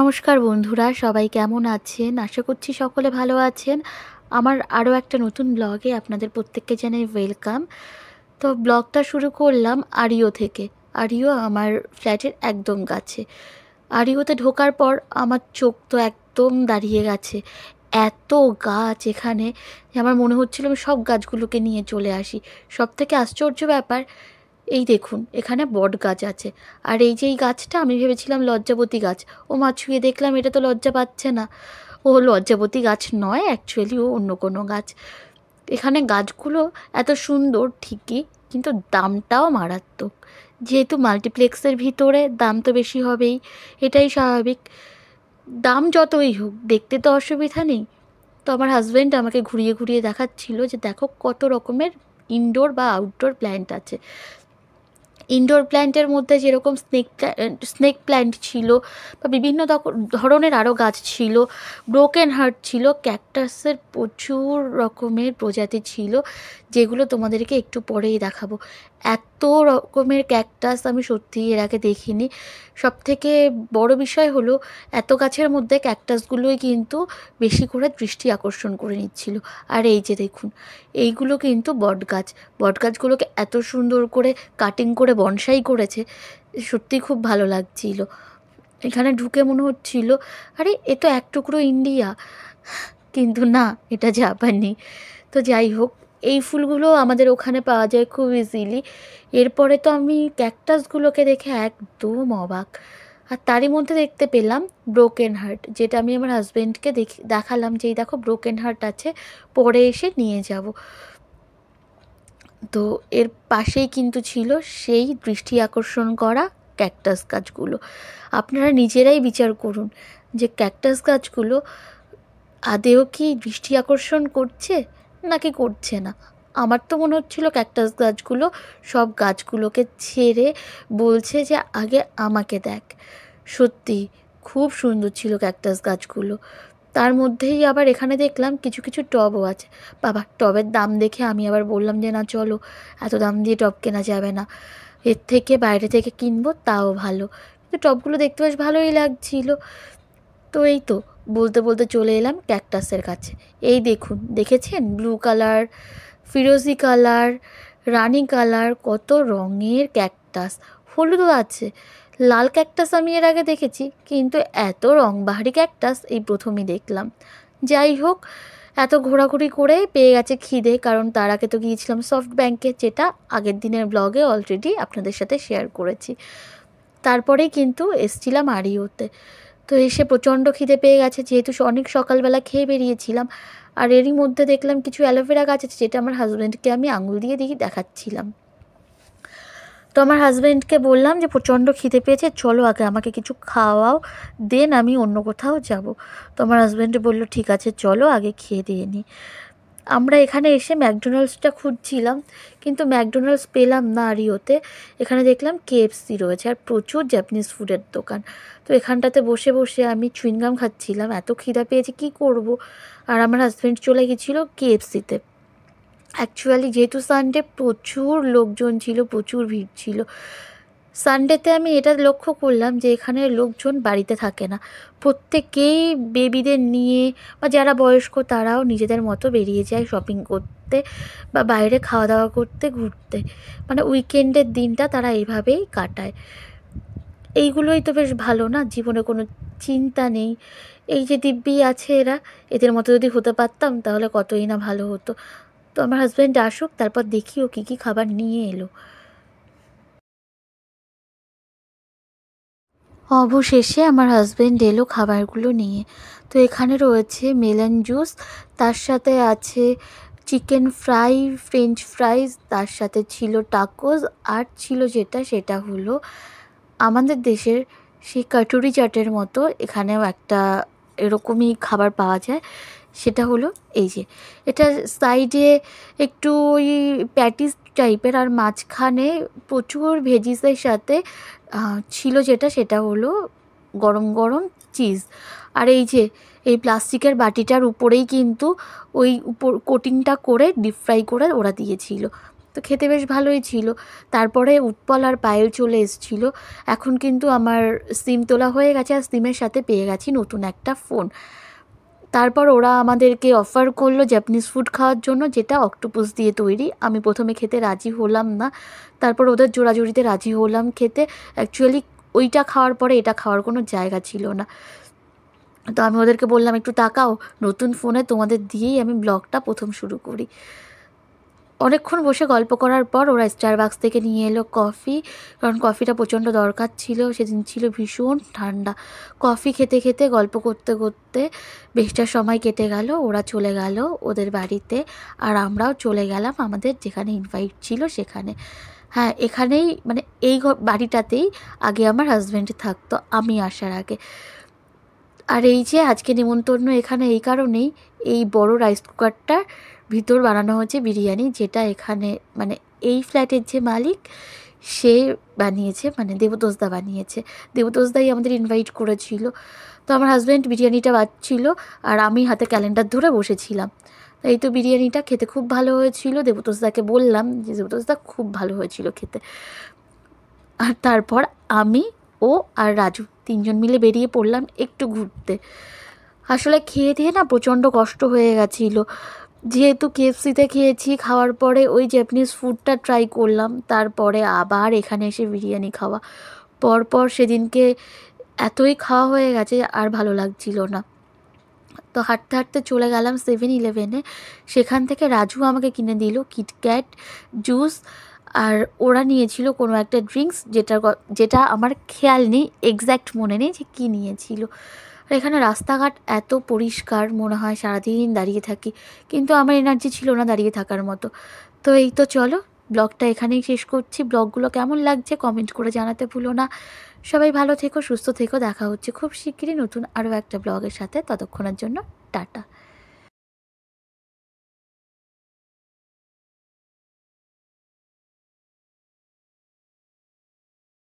নমস্কার বন্ধুরা, সবাই কেমন আছেন? আশা করছি সকলে ভালো আছেন। আমার আরও একটা নতুন ব্লগে আপনাদের প্রত্যেককে জানাই ওয়েলকাম। তো ব্লগটা শুরু করলাম আরিও থেকে। আরিও আমার ফ্ল্যাটের একদম কাছে। আরিওতে ঢোকার পর আমার চোখ তো একদম দাঁড়িয়ে গেছে। এত গাছ এখানে যে আমার মনে হচ্ছিল আমি সব গাছগুলোকে নিয়ে চলে আসি। সবথেকে আশ্চর্য ব্যাপার, এই দেখুন এখানে বট গাছ আছে। আর এই যে এই গাছটা আমি ভেবেছিলাম লজ্জাবতী গাছ। ও মা, ছুঁয়ে দেখলাম এটা তো লজ্জা পাচ্ছে না। ও লজ্জাবতী গাছ নয়, অ্যাকচুয়ালি ও অন্য কোনো গাছ। এখানে গাছগুলো এত সুন্দর ঠিকই, কিন্তু দামটাও মারাত্মক। যেহেতু মাল্টিপ্লেক্সের ভিতরে দাম তো বেশি হবেই, এটাই স্বাভাবিক। দাম যতই হোক দেখতে তো অসুবিধা নেই। তো আমার হাজব্যান্ড আমাকে ঘুরিয়ে ঘুরিয়ে দেখাচ্ছিল যে দেখো কত রকমের ইনডোর বা আউটডোর প্ল্যান্ট আছে। ইনডোর প্ল্যান্টের মধ্যে যেরকম স্নেক প্ল্যান্ট ছিল, বা বিভিন্ন ধরনের আরও গাছ ছিল। ব্রোকেন হার্ট ছিল, ক্যাকটাসের প্রচুর রকমের প্রজাতি ছিল, যেগুলো তোমাদেরকে একটু পরেই দেখাবো। এত রকমের ক্যাকটাস আমি সত্যিই এর আগে দেখিনি। সবথেকে বড় বিষয় হলো, এত গাছের মধ্যে ক্যাকটাসগুলোই কিন্তু বেশি করে দৃষ্টি আকর্ষণ করে নিচ্ছিল। আর এই যে দেখুন, এইগুলো কিন্তু বটগাছ। বটগাছগুলোকে এত সুন্দর করে কাটিং করে বনসাই করেছে, সত্যি খুব ভালো লাগছিল। এখানে ঢুকে মনে হচ্ছিল আরে এ তো এক টুকরো ইন্ডিয়া, কিন্তু না, এটা জাপানি। তো যাই হোক, এই ফুলগুলো আমাদের ওখানে পাওয়া যায় খুব ইজিলি। এরপরে তো আমি ক্যাকটাসগুলোকে দেখে একদম অবাক। আর তারই মধ্যে দেখতে পেলাম ব্রোকেন হার্ট, যেটা আমি আমার হাজব্যান্ডকে দেখালাম যে এই দেখো ব্রোকেন হার্ট আছে, পরে এসে নিয়ে যাব। তো এর পাশেই কিন্তু ছিল সেই দৃষ্টি আকর্ষণ করা ক্যাকটাস গাছগুলো। আপনারা নিজেরাই বিচার করুন যে ক্যাকটাস গাছগুলো আদেও কি দৃষ্টি আকর্ষণ করছে নাকি করছে না। আমার তো মনে হচ্ছিল ক্যাকটাস গাছগুলো সব গাছগুলোকে ছেড়ে বলছে যে আগে আমাকে দেখ। সত্যি খুব সুন্দর ছিল ক্যাকটাস গাছগুলো। তার মধ্যেই আবার এখানে দেখলাম কিছু কিছু টবও আছে। বাবা, টবের দাম দেখে আমি আবার বললাম যে না চলো, এত দাম দিয়ে টব কেনা যাবে না, এর থেকে বাইরে থেকে কিনবো তাও ভালো। কিন্তু টবগুলো দেখতে বেশ ভালোই লাগছিল। তো এই তো বলতে বলতে চলে এলাম ক্যাকটাসের কাছে। এই দেখুন, দেখেছেন ব্লু কালার, ফিরোজি কালার, রানি কালার, কত রঙের ক্যাকটাস। হলুদও আছে। লাল ক্যাকটাস আমি এর আগে দেখেছি, কিন্তু এত রংবাহারি ক্যাকটাস এই প্রথমই দেখলাম। যাই হোক, এত ঘোরাঘুরি করে পেয়ে গেছে খিদে, কারণ তার আগে তো গিয়েছিলাম সফট ব্যাংকে, যেটা আগের দিনের ব্লগে অলরেডি আপনাদের সাথে শেয়ার করেছি। তারপরেই কিন্তু এসছিলাম আরিওতে। তো এসে প্রচণ্ড খিদে পেয়ে গেছে, যেহেতু অনেক সকালবেলা খেয়ে বেরিয়েছিলাম। আর এরই মধ্যে দেখলাম কিছু অ্যালোভেরা গাছ আছে, যেটা আমার হাজব্যান্ডকে আমি আঙুল দিয়ে দেখাচ্ছিলাম। তো আমার হাজব্যান্ডকে বললাম যে প্রচণ্ড খিদে পেয়েছে, চলো আগে আমাকে কিছু খাওয়াও, দেন আমি অন্য কোথাও যাব। তো আমার হাজব্যান্ড বলল ঠিক আছে চলো আগে খেয়ে দিয়ে নিই। আমরা এখানে এসে ম্যাকডোনাল্ডসটা খুঁজছিলাম, কিন্তু ম্যাকডোনাল্ডস পেলাম না আরিওতে। এখানে দেখলাম কেএফসি রয়েছে আর প্রচুর জাপানিজ ফুডের দোকান। তো এখানটাতে বসে বসে আমি চুইংগাম খাচ্ছিলাম, এত খিদা পেয়েছে কি করব। আর আমার হাজব্যান্ড চলে গেছিলো কেএফসিতে। অ্যাকচুয়ালি যেহেতু সানডে প্রচুর লোকজন ছিল, প্রচুর ভিড় ছিল। সানডেতে আমি এটা লক্ষ্য করলাম যে এখানে লোকজন বাড়িতে থাকে না, প্রত্যেকেই বেবিদের নিয়ে বা যারা বয়স্ক তারাও নিজেদের মতো বেরিয়ে যায় শপিং করতে বা বাইরে খাওয়া দাওয়া করতে, ঘুরতে। মানে উইকেন্ডের দিনটা তারা এইভাবেই কাটায়। এইগুলোই তো বেশ ভালো না, জীবনে কোনো চিন্তা নেই। এই যে দিব্যি আছে এরা, এদের মতো যদি হতে পারতাম তাহলে কতই না ভালো হতো। তো আমার হাজব্যান্ড আসুক, তারপর দেখি ও কী কী খাবার নিয়ে এলো। অবশেষে আমার হাজব্যান্ড এলো খাবারগুলো নিয়ে। তো এখানে রয়েছে মেলন জুস, তার সাথে আছে চিকেন ফ্রাই, ফ্রেঞ্চ ফ্রাইজ, তার সাথে ছিল টাকোস, আর ছিল যেটা সেটা হলো আমাদের দেশের সেই কাটুরি চাটের মতো এখানেও একটা এরকমই খাবার পাওয়া যায়। সেটা হলো এই যে, এটা সাইডে একটু ওই প্যাটিস টাইপের, আর মাঝখানে প্রচুর ভেজিসের সাথে ছিল যেটা সেটা হলো গরম গরম চিজ। আর এই যে এই প্লাস্টিকের বাটিটার উপরেই কিন্তু ওই উপর কোটিংটা করে ডিপ ফ্রাই করে ওরা দিয়েছিল। তো খেতে বেশ ভালোই ছিল। তারপরে উৎপল আর পায়েল চলে এসেছিলো। এখন কিন্তু আমার সিম তোলা হয়ে গেছে, আর সিমের সাথে পেয়ে গেছি নতুন একটা ফোন। তারপর ওরা আমাদেরকে অফার করলো জাপানিজ ফুড খাওয়ার জন্য, যেটা অক্টোপাস দিয়ে তৈরি। আমি প্রথমে খেতে রাজি হলাম না, তারপর ওদের জোড়াজুড়িতে রাজি হলাম খেতে। অ্যাকচুয়ালি ওইটা খাওয়ার পরে এটা খাওয়ার কোনো জায়গা ছিল না। তো আমি ওদেরকে বললাম একটু তাকাও, নতুন ফোনে তোমাদের দিয়েই আমি ব্লগটা প্রথম শুরু করি। অনেকক্ষণ বসে গল্প করার পর ওরা স্টারবাক্স থেকে নিয়ে এলো কফি, কারণ কফিটা প্রচণ্ড দরকার ছিল, সেদিন ছিল ভীষণ ঠান্ডা। কফি খেতে খেতে গল্প করতে করতে বেশটা সময় কেটে গেল। ওরা চলে গেল ওদের বাড়িতে, আর আমরাও চলে গেলাম আমাদের যেখানে ইনভাইট ছিল সেখানে। হ্যাঁ, এখানেই মানে এই বাড়িটাতেই আগে আমার হাজব্যান্ড থাকতো আমি আসার আগে। আর এই যে আজকে নিমন্ত্রণ এখানে এই কারণেই, এই বড় রাইস কুকারটার ভিতর বানানো হচ্ছে বিরিয়ানি, যেটা এখানে মানে এই ফ্ল্যাটের যে মালিক সে বানিয়েছে, মানে দেবতোষদা বানিয়েছে। দেবতোষদাই আমাদের ইনভাইট করেছিল। তো আমার হাজব্যান্ড বিরিয়ানিটা বাচ্ছিল, আর আমি হাতে ক্যালেন্ডার ধরে বসেছিলাম। এই তো বিরিয়ানিটা খেতে খুব ভালো হয়েছিল। দেবতোষদাকে বললাম যে দেবতোষদা খুব ভালো হয়েছিল খেতে। আর তারপর আমি, ও আর রাজু তিনজন মিলে বেরিয়ে পড়লাম একটু ঘুরতে। আসলে খেয়ে দিয়ে না প্রচণ্ড কষ্ট হয়ে গেছিলো, যেহেতু কেএফসিতে খেয়েছি, খাওয়ার পরে ওই জাপানিজ ফুডটা ট্রাই করলাম, তারপরে আবার এখানে এসে বিরিয়ানি খাওয়া, পরপর সেদিনকে এতই খাওয়া হয়ে গেছে আর ভালো লাগছিল না। তো হাঁটতে হাঁটতে চলে গেলাম 7-11-এ। সেখান থেকে রাজু আমাকে কিনে দিল কিটক্যাট, জুস, আর ওরা নিয়েছিল কোনো একটা ড্রিঙ্কস, যেটা আমার খেয়াল নেই, এক্স্যাক্ট মনে নেই যে কী নিয়েছিল। আর এখানে রাস্তাঘাট এত পরিষ্কার, মনে হয় সারাদিন দাঁড়িয়ে থাকি, কিন্তু আমার এনার্জি ছিল না দাঁড়িয়ে থাকার মতো। তো এই তো চলো, ব্লগটা এখানেই শেষ করছি। ব্লগগুলো কেমন লাগছে কমেন্ট করে জানাতে ভুলো না। সবাই ভালো থেকো, সুস্থ থেকো। দেখা হচ্ছে খুব শিগগিরই নতুন আরও একটা ব্লগের সাথে। ততক্ষণের জন্য টাটা।